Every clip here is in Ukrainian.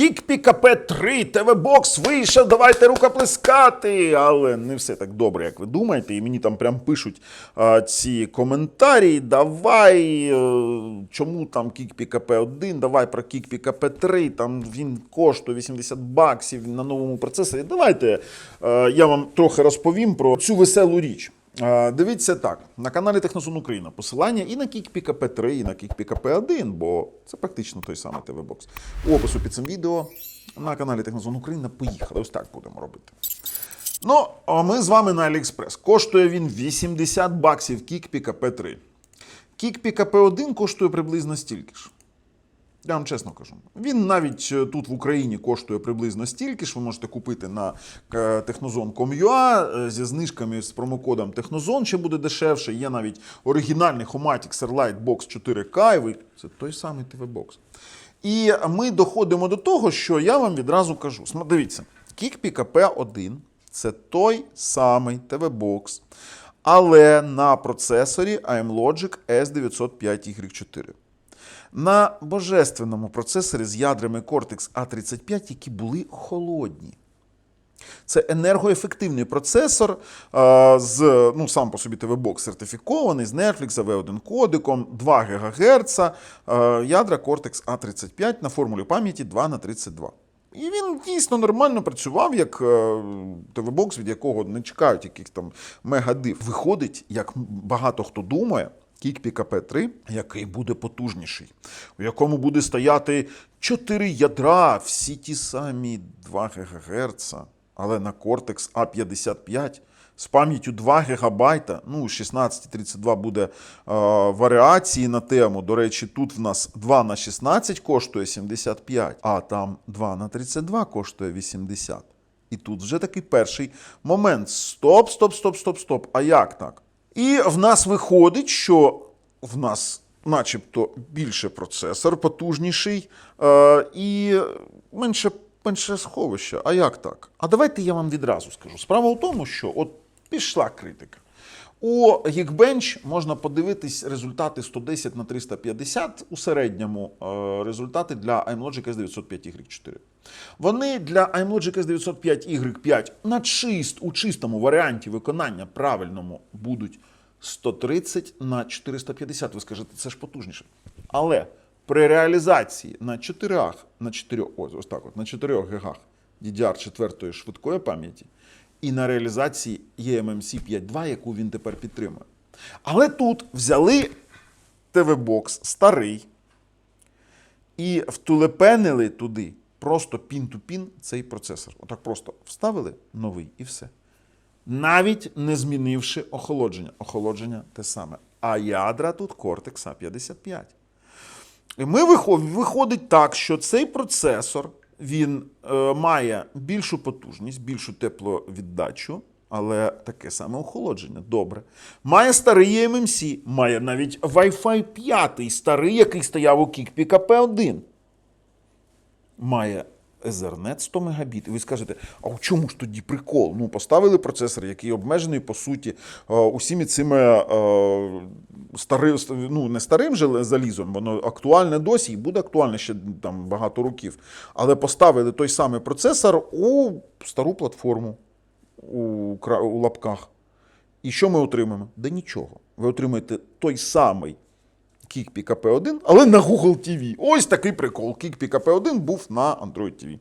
Geekpeak AP3 TV-бокс вийшов, давайте рукоплескати. Але не все так добре, як ви думаєте. І мені там прям пишуть ці коментарі. Давай, чому там Geekpeak AP1, давай про Geekpeak AP3, там він коштує $80 на новому процесорі. Давайте я вам трохи розповім про цю веселу річ. Дивіться так, на каналі Технозон Україна посилання і на Geekpeak AP3, і на Geekpeak AP1, бо це практично той самий ТВ-бокс. У опису під цим відео на каналі Технозон Україна поїхали. Ось так будемо робити. Ну, а ми з вами на AliExpress. Коштує він $80 Geekpeak AP3. Geekpeak AP1 коштує приблизно стільки ж. Я вам чесно кажу. Він навіть тут в Україні коштує приблизно стільки ж. Ви можете купити на technozon.com.ua зі знижками з промокодом Технозон, ще буде дешевше. Є навіть оригінальний Homatics Airlight Box 4K. Це той самий ТВ-бокс. І ми доходимо до того, що я вам відразу кажу. Дивіться, Geekpeak AP1 – це той самий ТВ-бокс, але на процесорі AMLogic S905Y4. На божественному процесорі з ядрами Cortex A35, які були холодні. Це енергоефективний процесор, сам по собі ТВ-бокс сертифікований, з Netflix, V1 кодиком, 2 ГГц, ядра Cortex A35 на формулі пам'яті 2х32. І він дійсно нормально працював, як ТВ-бокс, від якого не чекають якихось там мегадив. Виходить, як багато хто думає, Geekpeak AP3, який буде потужніший, у якому буде стояти 4 ядра, всі ті самі 2 ГГц, але на Cortex A55 з пам'яттю 2 ГБ, 1632 буде варіації на тему. До речі, тут в нас 2х16 коштує 75, а там 2х32 коштує 80. І тут вже такий перший момент. Стоп. А як так? І в нас виходить, що в нас начебто більше процесор, потужніший і менше сховища. А як так? А давайте я вам відразу скажу. Справа в тому, що от пішла критика. У Geekbench можна подивитись результати 110х350 у середньому результати для AMLogic S905Y4. Вони для AMLogic S905Y5 у чистому варіанті виконання правильному будуть 130х450. Ви скажете, це ж потужніше. Але при реалізації на 4 ГБ DDR4 швидкої пам'яті і на реалізації eMMC 5.2, яку він тепер підтримує. Але тут взяли ТВ-бокс старий і втулепенили туди просто пін-ту-пін цей процесор. Отак просто вставили новий і все. Навіть не змінивши охолодження. Охолодження те саме. А ядра тут Cortex A55. І виходить так, що цей процесор, він має більшу потужність, більшу тепловіддачу, але таке саме охолодження. Добре. Має старий eMMC, має навіть Wi-Fi 5, старий, який стояв у Geekpeak AP1. Має Ethernet 100 Мбіт. І ви скажете, а у чому ж тоді прикол? Поставили процесор, який обмежений, по суті, усіми цими не старим залізом, воно актуальне досі і буде актуальне ще там багато років. Але поставили той самий процесор у стару платформу у лапках. І що ми отримаємо? Да нічого. Ви отримаєте той самий Geekpeak AP1, але на Google TV. Ось такий прикол. Geekpeak AP1 був на Android TV.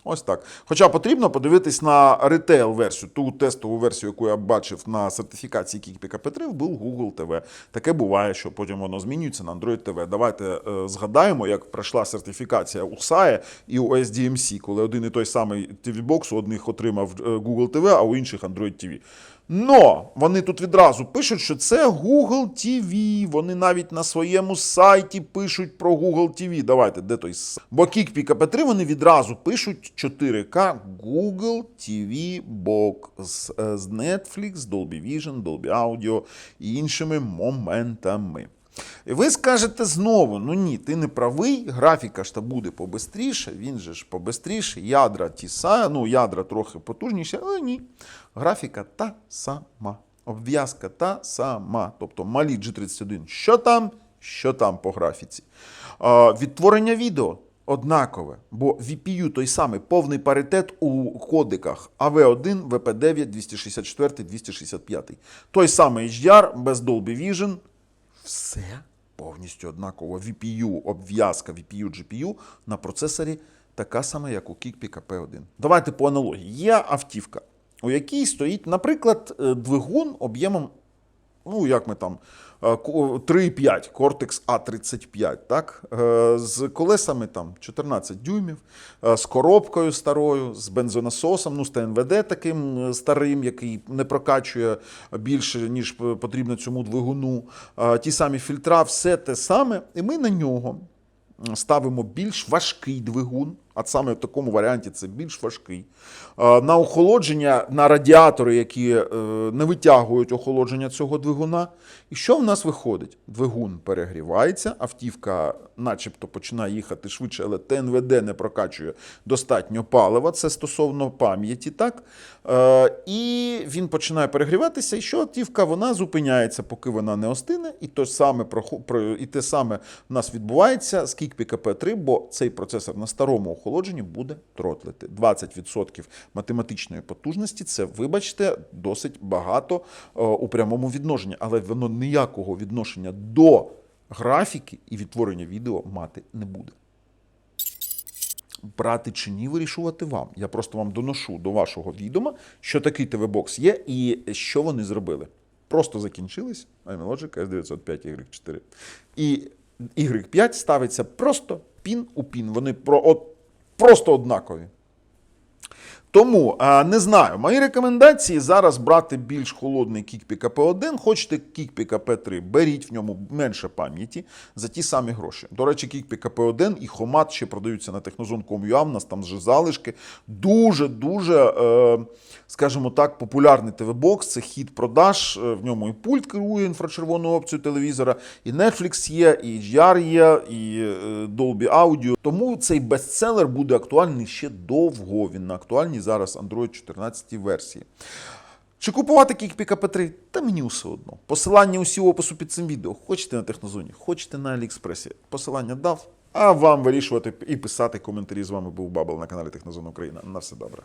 Ось так. Хоча потрібно подивитись на ретейл-версію, ту тестову версію, яку я бачив на сертифікації Geekpeak AP3, був Google TV. Таке буває, що потім воно змінюється на Android TV. Давайте згадаємо, як пройшла сертифікація у SAE і у SDMC, коли один і той самий TV-бокс у одних отримав Google TV, а у інших Android TV. Но вони тут відразу пишуть, що це Google TV. Вони навіть на своєму сайті пишуть про Google TV. Давайте, де той сайт? Бо Geekpeak AP3 вони відразу пишуть 4K Google TV Box з Netflix, Dolby Vision, Dolby Audio і іншими моментами. І ви скажете знову, ні, ти не правий, графіка ж та буде побистріше, він же ж побистріше, ядра ядра трохи потужніші, але ні. Графіка та сама, обв'язка та сама, тобто малі G31, що там по графіці. Відтворення відео однакове, бо VPU той самий, повний паритет у кодеках AV1, VP9, 264, 265. Той самий HDR, без Dolby Vision. Все повністю однаково. VPU, обв'язка VPU, GPU на процесорі така сама, як у Geekpeak AP1. Давайте по аналогії. Є автівка, у якій стоїть, наприклад, двигун об'ємом, ну, як ми там, 3,5, Cortex A35, так? З колесами там 14 дюймів, з коробкою старою, з бензонасосом, ну, з ТНВД таким старим, який не прокачує більше, ніж потрібно цьому двигуну. Ті самі фільтра, все те саме. І ми на нього ставимо більш важкий двигун, а саме в такому варіанті це більш важкий. На охолодження, на радіатори, які не витягують охолодження цього двигуна. І що в нас виходить? Двигун перегрівається, автівка начебто починає їхати швидше, але ТНВД не прокачує достатньо палива, це стосовно пам'яті, так? І він починає перегріватися, і що автівка, вона зупиняється, поки вона не остине, і те саме в нас відбувається з Geekpeak AP3, бо цей процесор на старому охолодженні буде тротлити. 20% математичної потужності – це, вибачте, досить багато у прямому відношенні, але воно ніякого відношення до графіки і відтворення відео мати не буде. Брати чи ні, вирішувати вам. Я просто вам доношу до вашого відома, що такий ТВ-бокс є і що вони зробили. Просто закінчились Logic S905 Y4. І Y5 ставиться просто пін у пін. Вони просто однакові. Тому, не знаю, мої рекомендації зараз брати більш холодний Geekpeak AP1. Хочете Geekpeak AP3, беріть в ньому менше пам'яті за ті самі гроші. До речі, Geekpeak AP1 і Хомат ще продаються на Technozone.com.ua, в нас там вже залишки. Дуже-дуже, скажімо так, популярний ТВ-бокс, це хід продаж, в ньому і пульт керує інфрачервоною опцією телевізора, і Netflix є, і HDR є, і Dolby Audio. Тому цей бестселер буде актуальний ще довго. Він на актуальній зараз Android 14 версії. Чи купувати Geekpeak AP3? Та мені все одно. Посилання усі в опису під цим відео. Хочете на Технозоні, хочете на Аліекспресі. Посилання дав, а вам вирішувати і писати коментарі. З вами був Бабл на каналі Технозон Україна. На все добре.